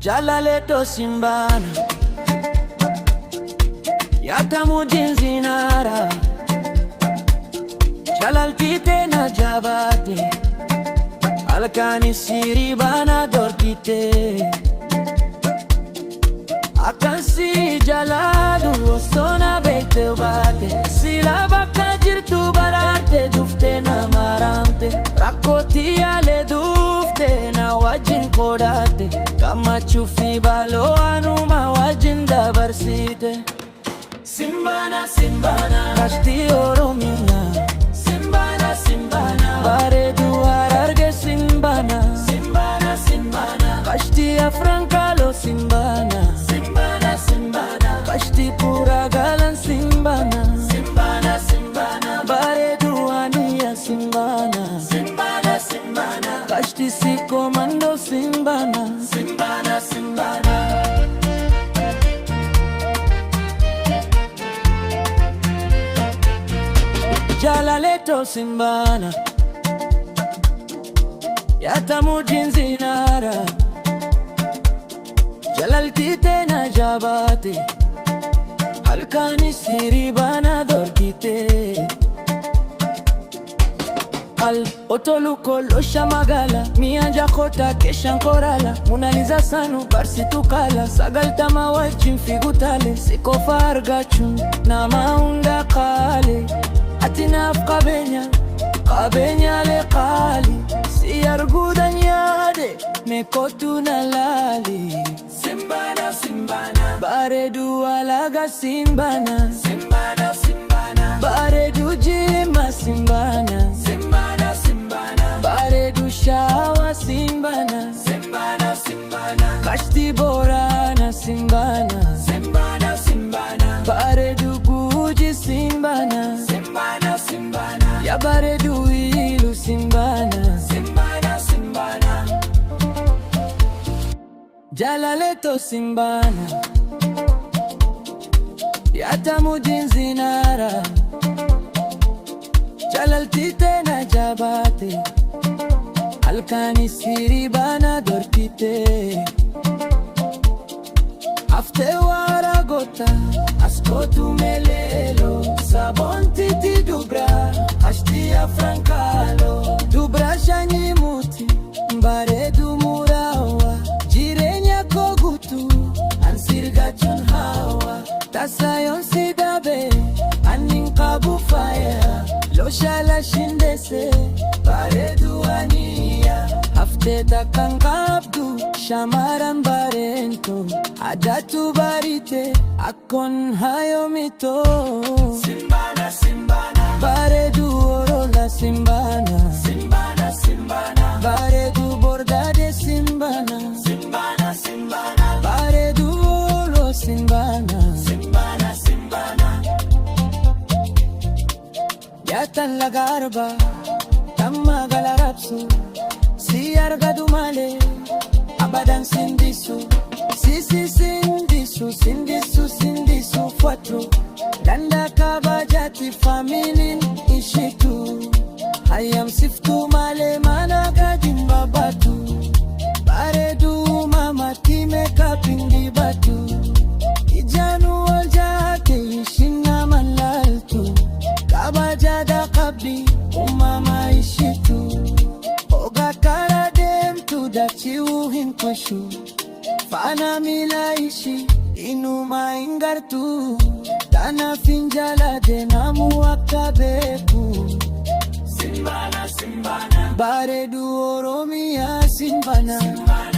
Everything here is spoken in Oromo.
Jalaleto Simbana Yatamujin Zinara Jalaltite na Jabate Alkani Siribana Dorkite Akansi Jaladu Osona Bete Bate Sila Baka Jirtu Barate Dufte na Marante Rakoti Ale Dufte na Wajin Kodate Kama chufi balo anuma wajin dabarsite Simbana Simbana Kashti Oromia Simbana Simbana Bare duar arge Simbana Simbana Simbana Kashti Afrankalo Simbana Simbana Simbana Kashti pura galan Simbana Simbana Simbana Bare duania Simbana Simbana Simbana Kashti si komando Simbana Simbana Simbana Jalaleto Simbana Yatamujin Zinara Jalaltite na Jabate Halkani Siribana Dorkite Al otoluko losha magala Mianja kota kesha nkorala Munaliza sanu barsi tukala Sagalta mawajin figutale Siko fargachun na maunda kale Atinaf kabenya le kali Si arguda nyade mekotu na lali Simbana Simbana Baredu alaga Simbana Simbana Simbana Baredu jima Simbana Simbana Simbana Baredu shawa Simbana Simbana Simbana Kashti borana Simbana Simbana Simbana Baredu guji Simbana Simbana Simbana Ya baredu ilu Simbana Simbana Simbana Jalaleto Simbana Yatamujin Zinara Jalaltite na Jabate Alkani Siribana Dorkite Afte waragota Askotu melelo Sabon titi dubra Ashti afrankalo Dubra shanyimuti Mbaredu murawa Jirenya kogutu Ansirga chun hawa Tasayon sidabe Aninkabu fire Loshala shindese Baredu ania Afte takangabdu Shamaran barento Adatu barite Akon hayo mito Simbana Simbana Baredu orola Simbana Simbana Simbana Baredu bordade Simbana Simbana Simbana Baredu oro Simbana Simbana Simbana Yatan lagarba Tamma galarapsu Si argadu male Abadan sindisu Sisi sindisu Sindisu sindisu Fuatru Danda kabajati familin ishitu Hayam siftu male managa jimbabatu Baredu mama time kapindi batu Ijanu waljate ishina malaltu Kabajada kabdi umama ishitu Oga karadem tudachi uhinkwashu Fana milaishi inuma ingartu Tana finjala denamu wakabeku Simbana Simbana Baredu oromia Simbana Simbana